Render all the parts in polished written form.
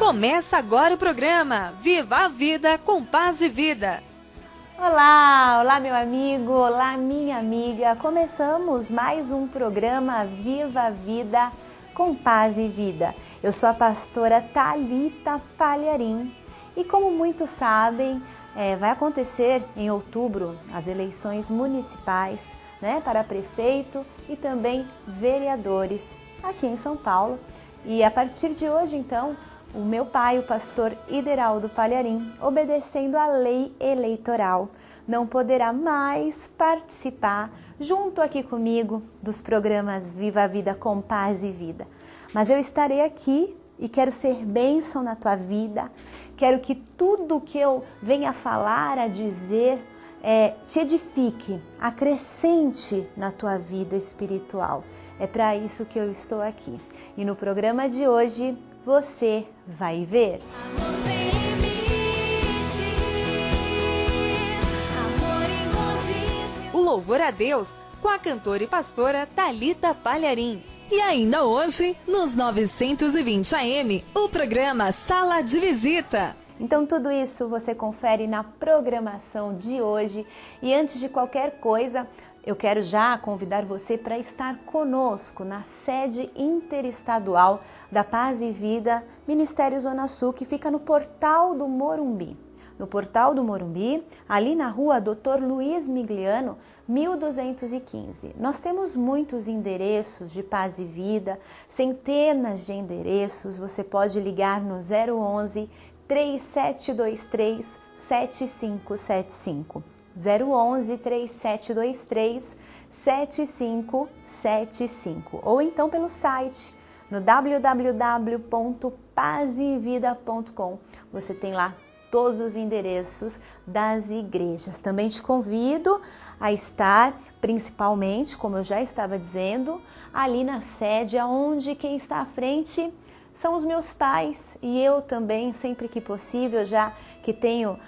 Começa agora o programa Viva a Vida com Paz e Vida. Olá, olá meu amigo, olá minha amiga. Começamos mais um programa Viva a Vida com Paz e Vida. Eu sou a pastora Thalita Palharim e como muitos sabem, vai acontecer em outubro as eleições municipais, para prefeito e também vereadores aqui em São Paulo. E a partir de hoje, então, o meu pai, o pastor Ideraldo Palharim, obedecendo à lei eleitoral, não poderá mais participar junto aqui comigo dos programas Viva a Vida com Paz e Vida. Mas eu estarei aqui e quero ser bênção na tua vida, quero que tudo que eu venha falar, a dizer, te edifique, acrescente na tua vida espiritual. É para isso que eu estou aqui. E no programa de hoje, você vai ver. Amor sem limites, amor incondicional. O louvor a Deus com a cantora e pastora Thalita Palharim. E ainda hoje, nos 920 AM, o programa Sala de Visita. Então tudo isso você confere na programação de hoje. E antes de qualquer coisa, eu quero já convidar você para estar conosco na sede interestadual da Paz e Vida, Ministério Zona Sul, que fica no Portal do Morumbi. No Portal do Morumbi, ali na rua Dr. Luiz Migliano, 1215. Nós temos muitos endereços de Paz e Vida, centenas de endereços. Você pode ligar no 011 3723 7575. 011 3723 7575 ou então pelo site no www.pazevida.com. Você tem lá todos os endereços das igrejas. Também te convido a estar, principalmente, como eu já estava dizendo, ali na sede, onde quem está à frente são os meus pais e eu também, sempre que possível, já que tenho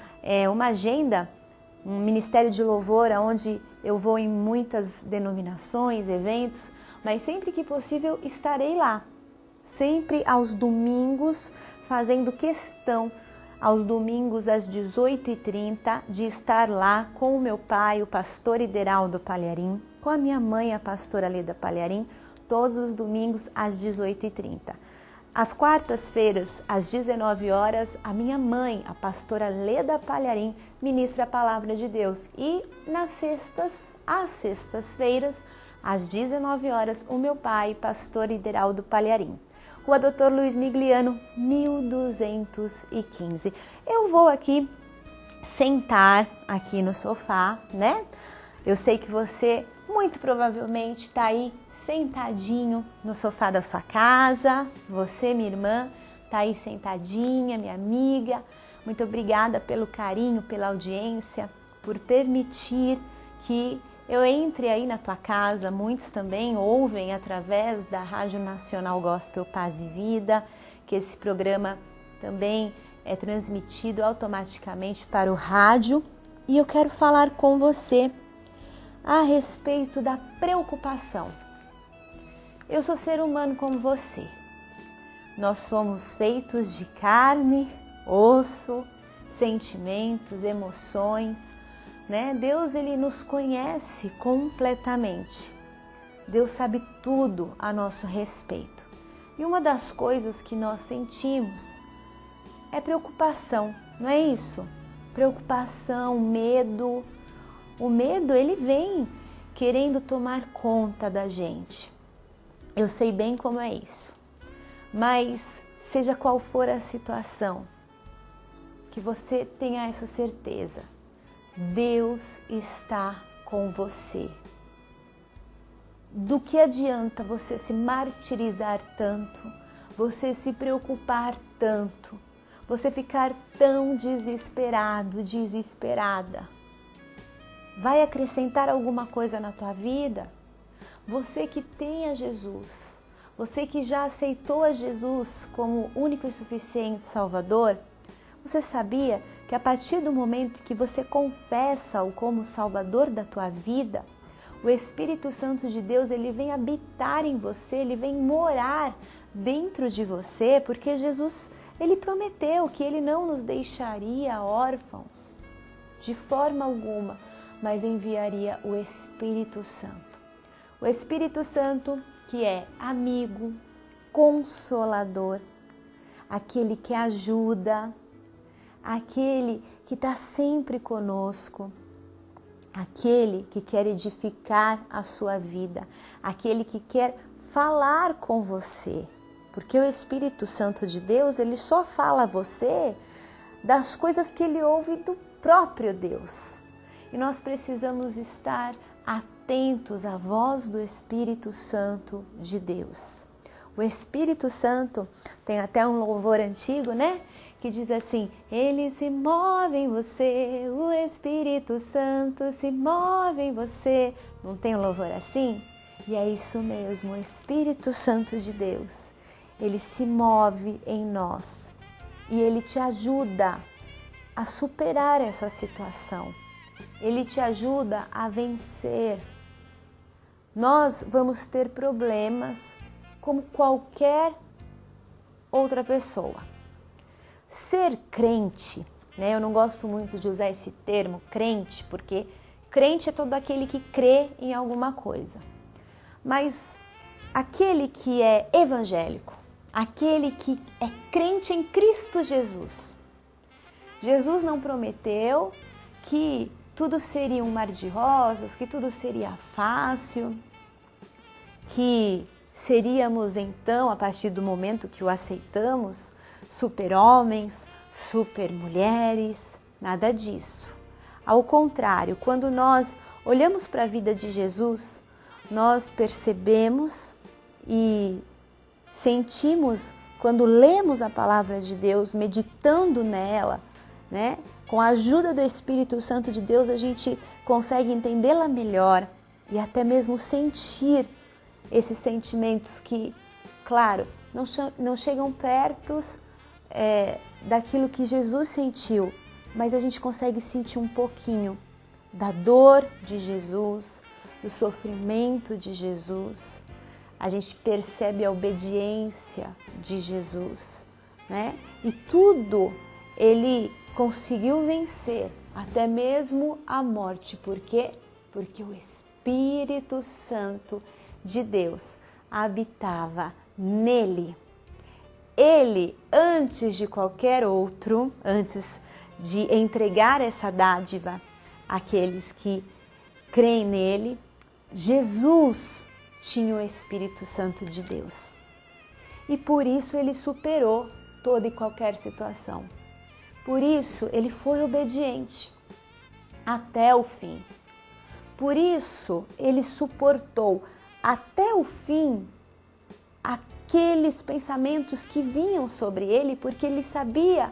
uma agenda, um ministério de louvor onde eu vou em muitas denominações, eventos, mas sempre que possível estarei lá. Sempre aos domingos, fazendo questão, aos domingos às 18h30, de estar lá com o meu pai, o pastor Ideraldo Palharim, com a minha mãe, a pastora Leda Palharim, todos os domingos às 18h30. Às quartas-feiras, às 19 horas, a minha mãe, a pastora Leda Palharim, ministra a palavra de Deus. E às sextas-feiras, às 19 horas, o meu pai, pastor Ideraldo Palharim. Rua Dr. Luiz Migliano, 1215. Eu vou aqui sentar aqui no sofá, Eu sei que você muito provavelmente está aí sentadinho no sofá da sua casa. Você, minha irmã, está aí sentadinha, minha amiga. Muito obrigada pelo carinho, pela audiência, por permitir que eu entre aí na tua casa. Muitos também ouvem através da Rádio Nacional Gospel Paz e Vida, que esse programa também é transmitido automaticamente para o rádio. E eu quero falar com você a respeito da preocupação. Eu sou ser humano como você. Nós somos feitos de carne, osso, sentimentos, emoções, Deus, Ele nos conhece completamente. Deus sabe tudo a nosso respeito. E uma das coisas que nós sentimos é preocupação, não é isso? Preocupação, medo. O medo, ele vem querendo tomar conta da gente. Eu sei bem como é isso. Mas, seja qual for a situação, que você tenha essa certeza. Deus está com você. Do que adianta você se martirizar tanto, você se preocupar tanto, você ficar tão desesperado, desesperada? Vai acrescentar alguma coisa na tua vida? Você que tem a Jesus, você que já aceitou a Jesus como único e suficiente Salvador, você sabia que a partir do momento que você confessa-o como Salvador da tua vida, o Espírito Santo de Deus, ele vem habitar em você, ele vem morar dentro de você, porque Jesus Ele prometeu que Ele não nos deixaria órfãos de forma alguma, mas enviaria o Espírito Santo. O Espírito Santo que é amigo, consolador, aquele que ajuda, aquele que está sempre conosco, aquele que quer edificar a sua vida, aquele que quer falar com você. Porque o Espírito Santo de Deus, ele só fala a você das coisas que ele ouve do próprio Deus. E nós precisamos estar atentos à voz do Espírito Santo de Deus. O Espírito Santo, tem até um louvor antigo, né? Que diz assim: Ele se move em você, o Espírito Santo se move em você. Não tem um louvor assim? E é isso mesmo, o Espírito Santo de Deus, ele se move em nós e ele te ajuda a superar essa situação. Ele te ajuda a vencer. Nós vamos ter problemas como qualquer outra pessoa. Ser crente, né? Eu não gosto muito de usar esse termo crente, porque crente é todo aquele que crê em alguma coisa. Mas aquele que é evangélico, aquele que é crente em Cristo Jesus. Jesus não prometeu que tudo seria um mar de rosas, que tudo seria fácil, que seríamos então, a partir do momento que o aceitamos, super-homens, super-mulheres, nada disso. Ao contrário, quando nós olhamos para a vida de Jesus, nós percebemos e sentimos, quando lemos a palavra de Deus, meditando nela, né? Com a ajuda do Espírito Santo de Deus, a gente consegue entendê-la melhor e até mesmo sentir esses sentimentos que, claro, não chegam perto daquilo que Jesus sentiu, mas a gente consegue sentir um pouquinho da dor de Jesus, do sofrimento de Jesus. A gente percebe a obediência de Jesus, né? E tudo ele conseguiu vencer, até mesmo a morte. Por quê? Porque o Espírito Santo de Deus habitava nele. Ele, antes de qualquer outro, antes de entregar essa dádiva àqueles que creem nele, Jesus tinha o Espírito Santo de Deus. E por isso ele superou toda e qualquer situação. Por isso ele foi obediente até o fim. Por isso ele suportou até o fim aqueles pensamentos que vinham sobre ele, porque ele sabia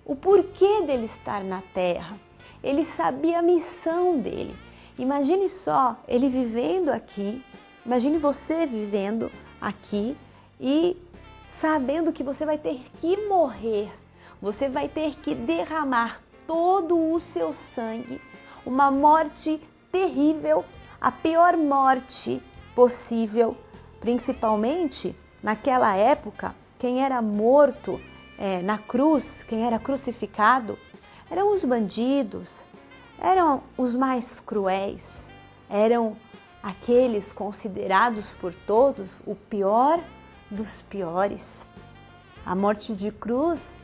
o porquê dele estar na terra. Ele sabia a missão dele. Imagine só, ele vivendo aqui, imagine você vivendo aqui e sabendo que você vai ter que morrer, você vai ter que derramar todo o seu sangue, uma morte terrível, a pior morte possível, principalmente naquela época, quem era morto na cruz, quem era crucificado, eram os bandidos, eram os mais cruéis, eram aqueles considerados por todos o pior dos piores. A morte de cruz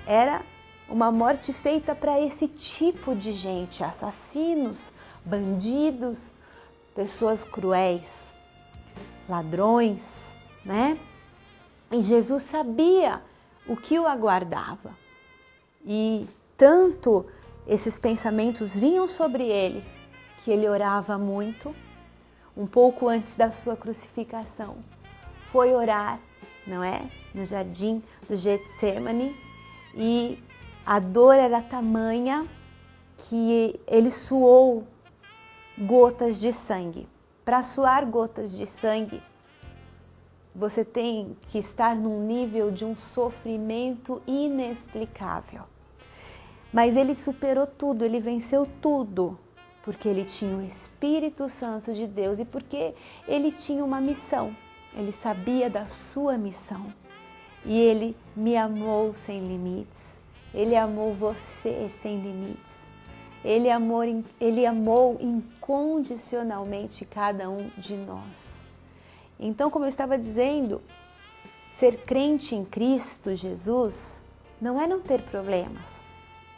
era uma morte feita para esse tipo de gente, assassinos, bandidos, pessoas cruéis, ladrões, né? E Jesus sabia o que o aguardava. E tanto esses pensamentos vinham sobre ele, que ele orava muito. Um pouco antes da sua crucificação, foi orar, não é? No jardim do Getsemane, e a dor era tamanha que ele suou gotas de sangue. Para suar gotas de sangue, você tem que estar num nível de um sofrimento inexplicável. Mas ele superou tudo, ele venceu tudo, porque ele tinha o Espírito Santo de Deus e porque ele tinha uma missão. Ele sabia da sua missão. e Ele me amou sem limites. Ele amou você sem limites. Ele amou incondicionalmente cada um de nós. Então, como eu estava dizendo, ser crente em Cristo Jesus não é não ter problemas,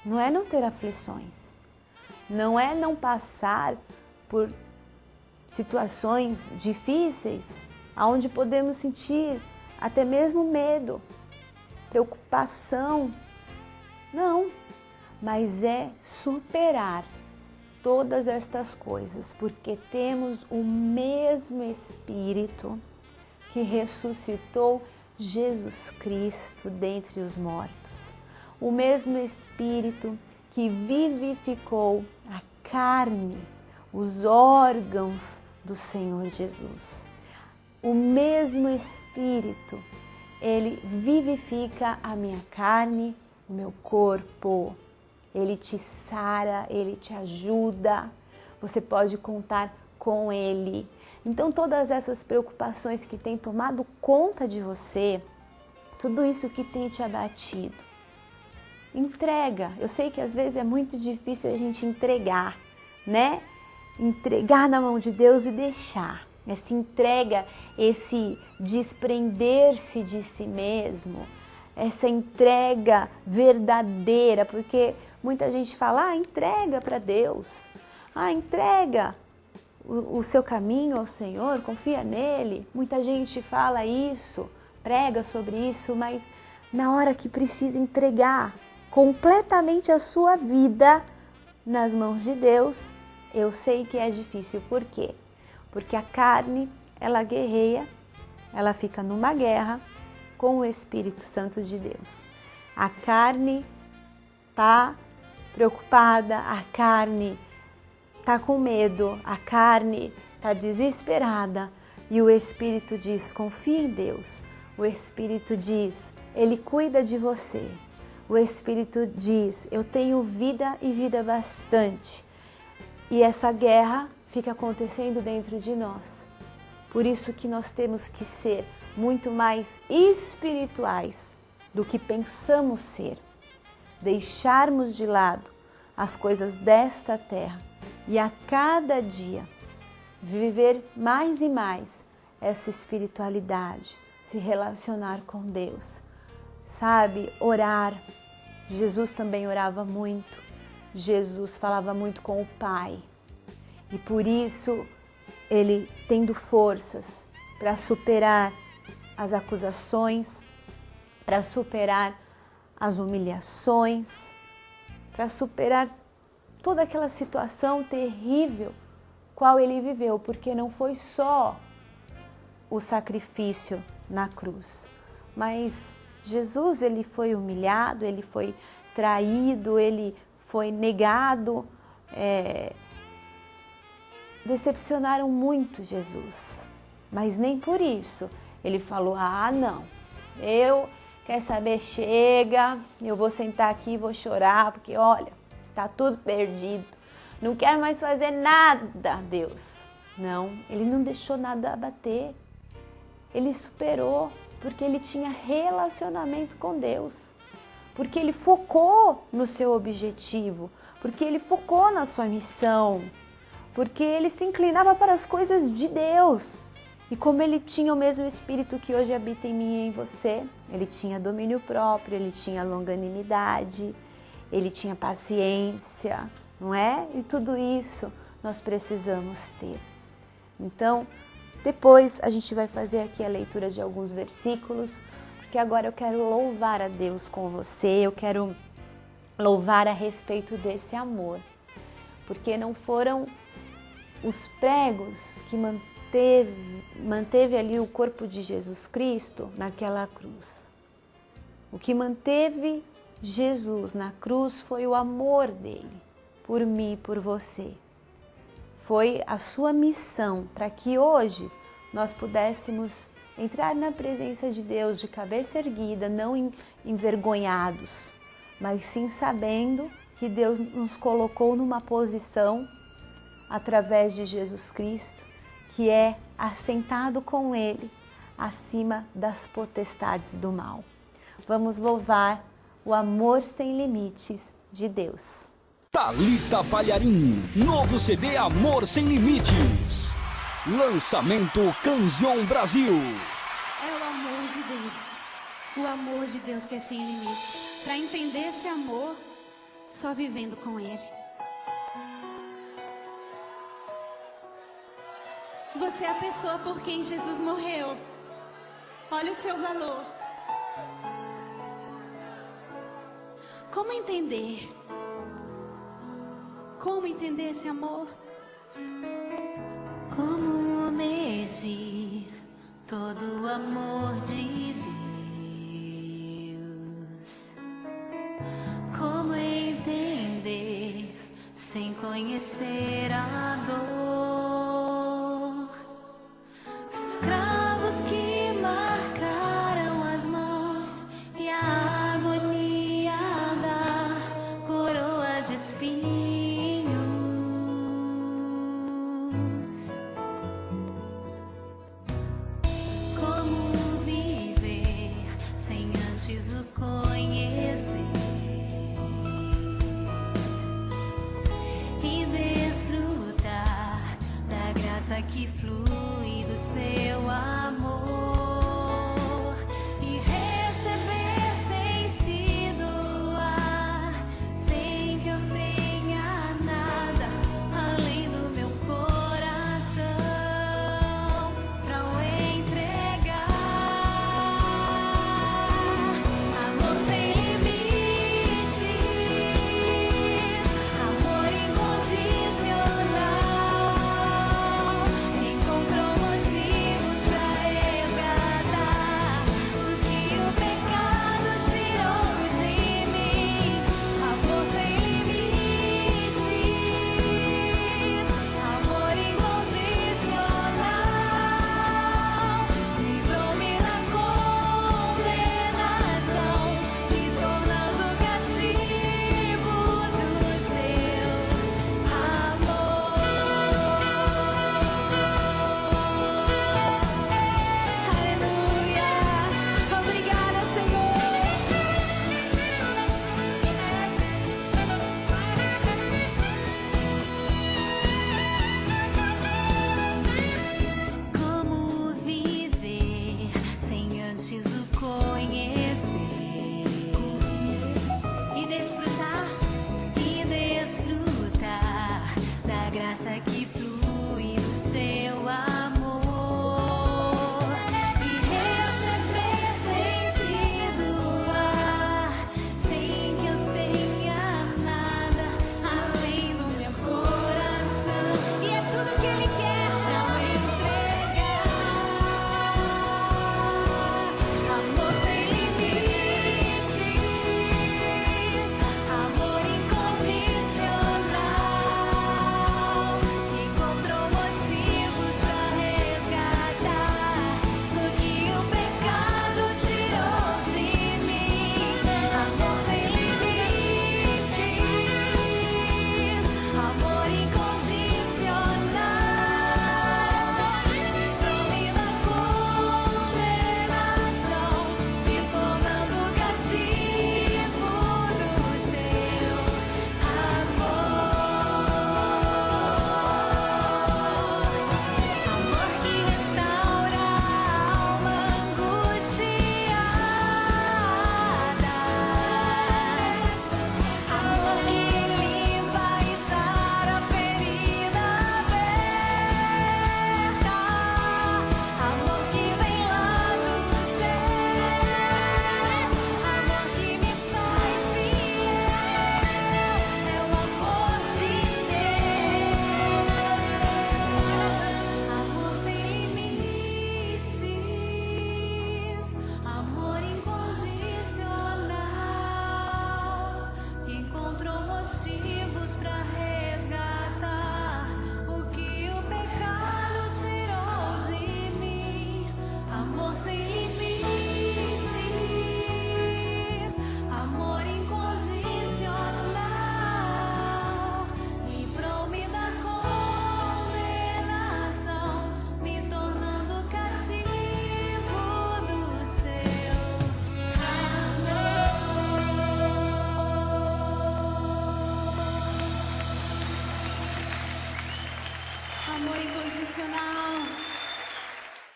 não é não ter aflições, não é não passar por situações difíceis, onde podemos sentir até mesmo medo, preocupação. Não, mas é superar todas estas coisas, porque temos o mesmo Espírito que ressuscitou Jesus Cristo dentre os mortos. O mesmo Espírito que vivificou a carne, os órgãos do Senhor Jesus. O mesmo Espírito, Ele vivifica a minha carne, o meu corpo. Ele te sara, Ele te ajuda. Você pode contar com Ele. Então, todas essas preocupações que têm tomado conta de você, tudo isso que tem te abatido, entrega. Eu sei que às vezes é muito difícil a gente entregar, né? Entregar na mão de Deus e deixar. Essa entrega, esse desprender-se de si mesmo, essa entrega verdadeira, porque muita gente fala, entrega para Deus, entrega o seu caminho ao Senhor, confia nele. Muita gente fala isso, prega sobre isso, mas na hora que precisa entregar completamente a sua vida nas mãos de Deus, eu sei que é difícil. Por quê? Porque a carne, ela guerreia, ela fica numa guerra com o Espírito Santo de Deus. A carne está preocupada, a carne está com medo, a carne está desesperada e o Espírito diz, confia em Deus. O Espírito diz, Ele cuida de você. O Espírito diz, eu tenho vida e vida bastante. E essa guerra fica acontecendo dentro de nós. Por isso que nós temos que ser muito mais espirituais do que pensamos ser. Deixarmos de lado as coisas desta terra e a cada dia viver mais e mais essa espiritualidade, se relacionar com Deus. Sabe, orar. Jesus também orava muito. Jesus falava muito com o Pai. E por isso, ele tendo forças para superar as acusações, para superar as humilhações, para superar toda aquela situação terrível qual ele viveu, porque não foi só o sacrifício na cruz, mas Jesus, ele foi humilhado, ele foi traído, ele foi negado, decepcionaram muito Jesus, mas nem por isso ele falou, não, quer saber, chega, eu vou sentar aqui e vou chorar, porque olha, tá tudo perdido, não quero mais fazer nada, Deus. Não, ele não deixou nada abater, ele superou, porque ele tinha relacionamento com Deus, porque ele focou no seu objetivo, porque ele focou na sua missão, porque ele se inclinava para as coisas de Deus. E como ele tinha o mesmo Espírito que hoje habita em mim e em você, ele tinha domínio próprio, ele tinha longanimidade, ele tinha paciência, não é? E tudo isso nós precisamos ter. Então, depois a gente vai fazer aqui a leitura de alguns versículos, porque agora eu quero louvar a Deus com você, eu quero louvar a respeito desse amor, porque não foram os pregos que manteve ali o corpo de Jesus Cristo naquela cruz. O que manteve Jesus na cruz foi o amor dele por mim e por você. Foi a sua missão para que hoje nós pudéssemos entrar na presença de Deus de cabeça erguida, não envergonhados, mas sim sabendo que Deus nos colocou numa posição através de Jesus Cristo, que é assentado com Ele acima das potestades do mal. Vamos louvar o amor sem limites de Deus. Thalita Palharim, novo CD Amor Sem Limites. Lançamento Canzion Brasil. É o amor de Deus. O amor de Deus que é sem limites. Para entender esse amor, só vivendo com Ele. Você é a pessoa por quem Jesus morreu. Olha o seu valor. Como entender? Como entender esse amor? Como medir todo o amor de Deus? Como entender sem conhecer a dor? Os cravos que marcaram as mãos e a agonia da coroa de espinhos. Como viver sem antes o conhecer e desfrutar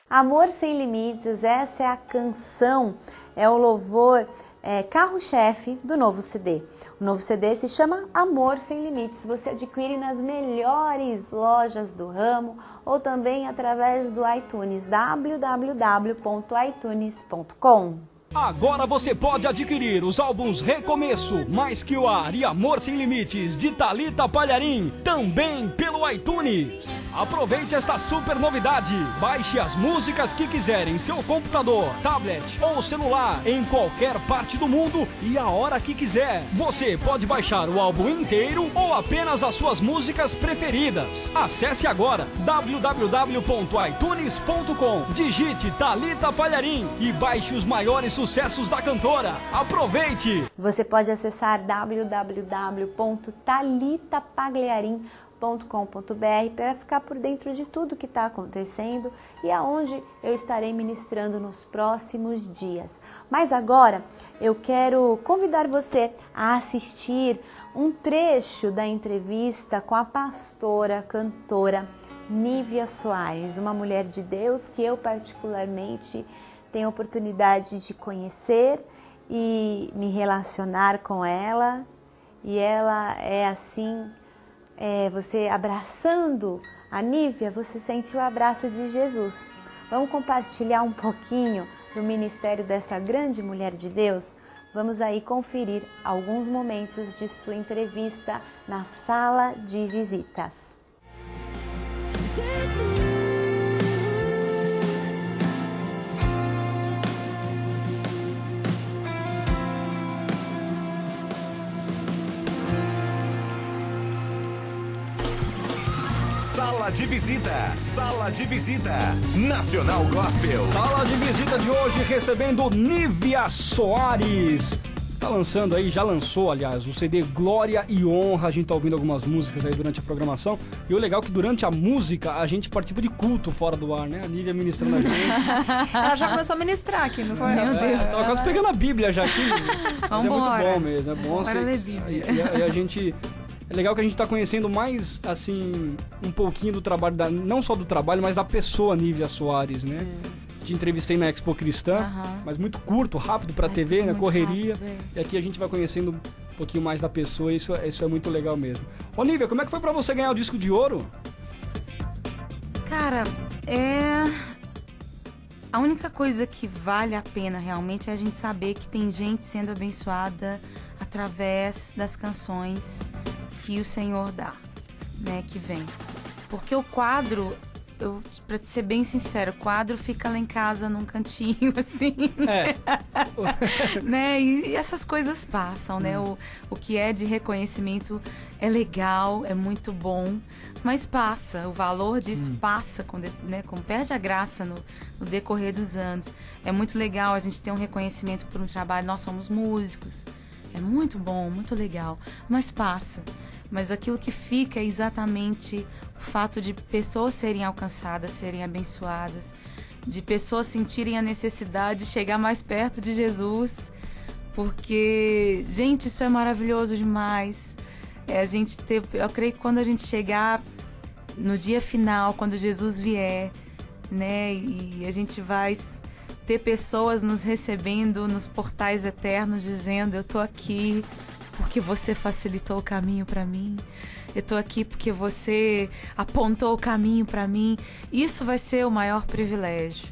Amor Sem Limites, essa é a canção, é o louvor carro-chefe do novo CD. O novo CD se chama Amor Sem Limites. Você adquire nas melhores lojas do ramo ou também através do iTunes, www.itunes.com. Agora você pode adquirir os álbuns Recomeço, Mais Que o Ar e Amor Sem Limites de Thalita Palharim, também pelo iTunes. Aproveite esta super novidade. Baixe as músicas que quiser em seu computador, tablet ou celular, em qualquer parte do mundo e a hora que quiser. Você pode baixar o álbum inteiro ou apenas as suas músicas preferidas. Acesse agora www.itunes.com, digite Thalita Palharim e baixe os maiores sucessos da cantora. Aproveite! Você pode acessar www.thalitapagliarim.com.br para ficar por dentro de tudo que está acontecendo e aonde eu estarei ministrando nos próximos dias. Mas agora eu quero convidar você a assistir um trecho da entrevista com a pastora, cantora Nívia Soares, uma mulher de Deus que eu particularmente tenho a oportunidade de conhecer e me relacionar com ela, e ela é assim, você abraçando a Nívia, você sente o abraço de Jesus. Vamos compartilhar um pouquinho do ministério dessa grande mulher de Deus? Vamos aí conferir alguns momentos de sua entrevista na sala de visitas. Jesus. Sala de visita, sala de visita, Nacional Gospel. Sala de visita de hoje recebendo Nívia Soares. Tá lançando aí, já lançou, aliás, o CD Glória e Honra. A gente tá ouvindo algumas músicas aí durante a programação. E o legal é que durante a música a gente participa de culto fora do ar, né? A Nívia ministrando a gente. Ela já começou a ministrar aqui, não foi? Meu Deus. Tava quase pegando a Bíblia já aqui. Mas é muito bom mesmo, é bom. Bora ler Bíblia. E a gente... É legal que a gente tá conhecendo mais, assim, um pouquinho do trabalho, não só do trabalho, mas da pessoa Nívia Soares, né? Te entrevistei na Expo Cristã, mas muito curto, rápido pra TV, na correria. Rápido, e aqui a gente vai conhecendo um pouquinho mais da pessoa, isso é muito legal mesmo. Ô Nívia, como é que foi pra você ganhar o disco de ouro? Cara, a única coisa que vale a pena realmente é a gente saber que tem gente sendo abençoada através das canções que o Senhor dá, né, que vem. Porque o quadro, pra te ser bem sincero, o quadro fica lá em casa num cantinho, assim. Né? E essas coisas passam, né? O que é de reconhecimento é legal, é muito bom, mas passa. O valor disso passa, né? Perde a graça no decorrer dos anos. É muito legal a gente ter um reconhecimento por um trabalho. Nós somos músicos. É muito bom, muito legal, mas passa. Mas aquilo que fica é exatamente o fato de pessoas serem alcançadas, serem abençoadas, de pessoas sentirem a necessidade de chegar mais perto de Jesus, porque, gente, isso é maravilhoso demais. Eu creio que quando a gente chegar no dia final, quando Jesus vier, né, e a gente vai ter pessoas nos recebendo nos portais eternos, dizendo: eu tô aqui porque você facilitou o caminho para mim. Eu tô aqui porque você apontou o caminho para mim. Isso vai ser o maior privilégio.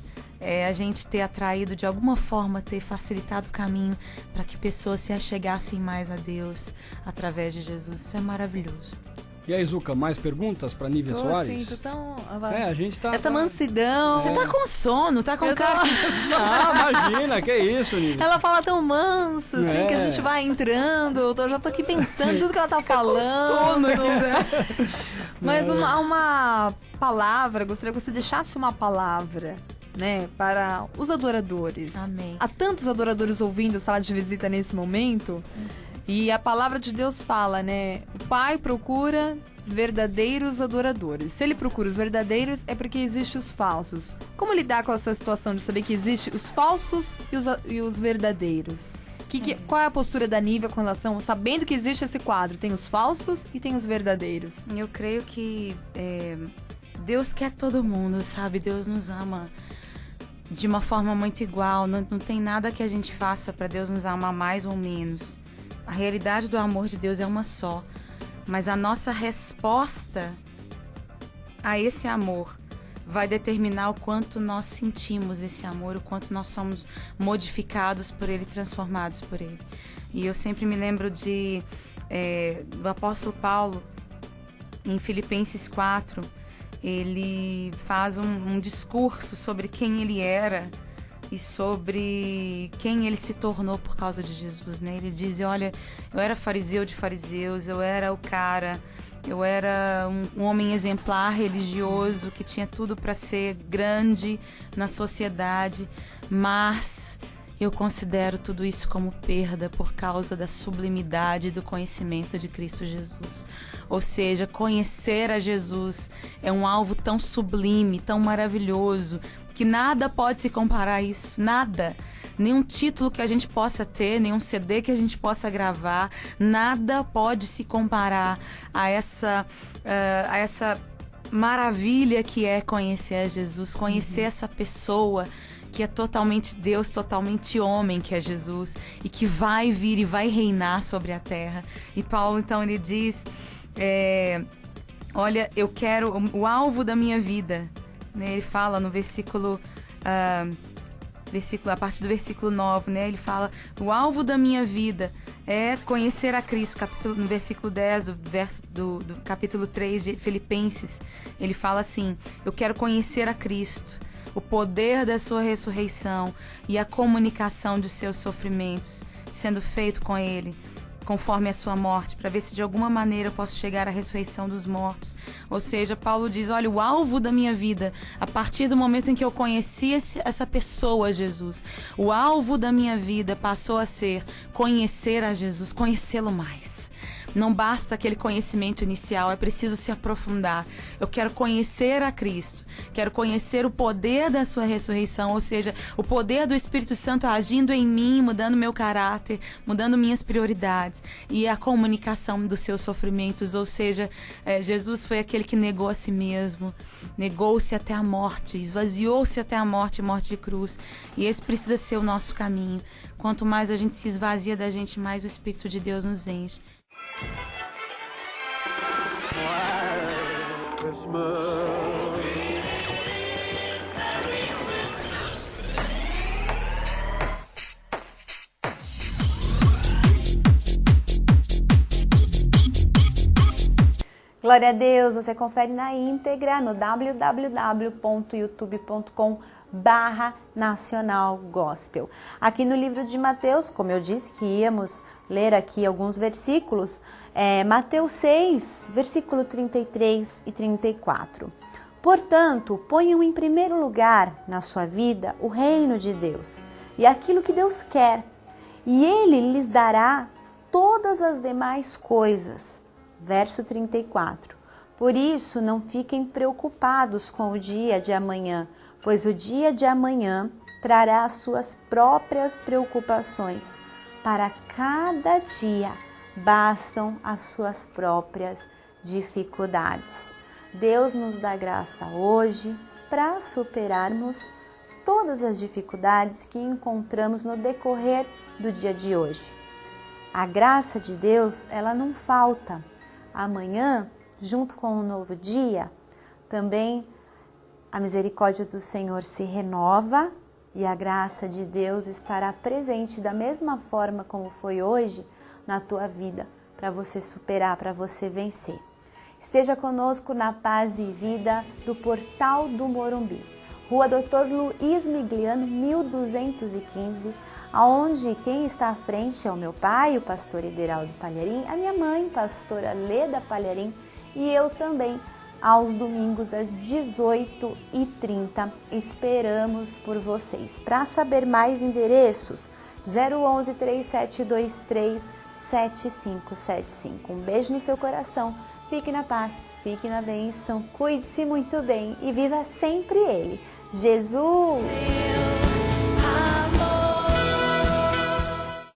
A gente ter atraído, de alguma forma, ter facilitado o caminho para que pessoas se achegassem mais a Deus através de Jesus. Isso é maravilhoso. E aí, Zuca, mais perguntas pra Nívia Soares? Tô tão... a gente tá... Essa mansidão... Você tá com sono, tá com cara... Imagina, que isso, Nívia. Ela fala tão manso, assim, que a gente vai entrando. Eu já tô aqui pensando tudo que ela tá falando. Com sono aqui já. Mas uma palavra, gostaria que você deixasse uma palavra, né, para os adoradores. Amém. Há tantos adoradores ouvindo Sala de Visita nesse momento... E a palavra de Deus fala, né? O Pai procura verdadeiros adoradores. Se Ele procura os verdadeiros, é porque existem os falsos. Como lidar com essa situação de saber que existem os falsos e os verdadeiros? Qual é a postura da Nívia com relação, sabendo que existe esse quadro? Tem os falsos e tem os verdadeiros. Eu creio que Deus quer todo mundo, sabe? Deus nos ama. de uma forma muito igual. Não tem nada que a gente faça para Deus nos amar mais ou menos. A realidade do amor de Deus é uma só. Mas a nossa resposta a esse amor vai determinar o quanto nós sentimos esse amor, o quanto nós somos modificados por Ele, transformados por Ele. E eu sempre me lembro do apóstolo Paulo, em Filipenses 4, ele faz um discurso sobre quem ele era e sobre quem ele se tornou por causa de Jesus, né? Ele diz, olha, eu era fariseu de fariseus, eu era o cara, eu era um homem exemplar, religioso, que tinha tudo para ser grande na sociedade, mas eu considero tudo isso como perda por causa da sublimidade do conhecimento de Cristo Jesus. Ou seja, conhecer a Jesus é um alvo tão sublime, tão maravilhoso, que nada pode se comparar a isso, nada. Nenhum título que a gente possa ter, nenhum CD que a gente possa gravar, nada pode se comparar a essa maravilha que é conhecer a Jesus, conhecer essa pessoa que é totalmente Deus, totalmente homem, que é Jesus, e que vai vir e vai reinar sobre a terra. E Paulo, então, ele diz, olha, eu quero o alvo da minha vida, né? Ele fala no versículo, a partir do versículo 9, né? Ele fala, o alvo da minha vida é conhecer a Cristo, no versículo 10 do capítulo 3 de Filipenses, ele fala assim, eu quero conhecer a Cristo, o poder da sua ressurreição e a comunicação dos seus sofrimentos, sendo feito com Ele, conforme a sua morte, para ver se de alguma maneira eu posso chegar à ressurreição dos mortos. Ou seja, Paulo diz, olha, o alvo da minha vida, a partir do momento em que eu conheci essa pessoa, Jesus, o alvo da minha vida passou a ser conhecer a Jesus, conhecê-lo mais. Não basta aquele conhecimento inicial, é preciso se aprofundar. Eu quero conhecer a Cristo, quero conhecer o poder da sua ressurreição, ou seja, o poder do Espírito Santo agindo em mim, mudando meu caráter, mudando minhas prioridades, e a comunicação dos seus sofrimentos, ou seja, Jesus foi aquele que negou a si mesmo, negou-se até a morte, esvaziou-se até a morte de cruz, e esse precisa ser o nosso caminho. Quanto mais a gente se esvazia da gente, mais o Espírito de Deus nos enche. Glória a Deus, você confere na íntegra no www.youtube.com/Nacional Gospel. Aqui no livro de Mateus, como eu disse que íamos ler aqui alguns versículos, Mateus 6, versículo 33 e 34. Portanto, ponham em primeiro lugar na sua vida o reino de Deus e aquilo que Deus quer, e Ele lhes dará todas as demais coisas. Verso 34. Por isso, não fiquem preocupados com o dia de amanhã, pois o dia de amanhã trará as suas próprias preocupações. Para cada dia bastam as suas próprias dificuldades. Deus nos dá graça hoje para superarmos todas as dificuldades que encontramos no decorrer do dia de hoje. A graça de Deus, ela não falta. Amanhã, junto com o novo dia, também a misericórdia do Senhor se renova e a graça de Deus estará presente da mesma forma como foi hoje na tua vida, para você superar, para você vencer. Esteja conosco na Paz e Vida do Portal do Morumbi, Rua Dr. Luiz Migliano, 1215, aonde quem está à frente é o meu pai, o pastor Ederaldo Palharim, a minha mãe, pastora Leda Palharim, e eu também, aos domingos às 18h30. Esperamos por vocês. Para saber mais endereços, 011 3723 7575. Um beijo no seu coração. Fique na paz, fique na bênção, cuide-se muito bem e viva sempre Ele. Jesus!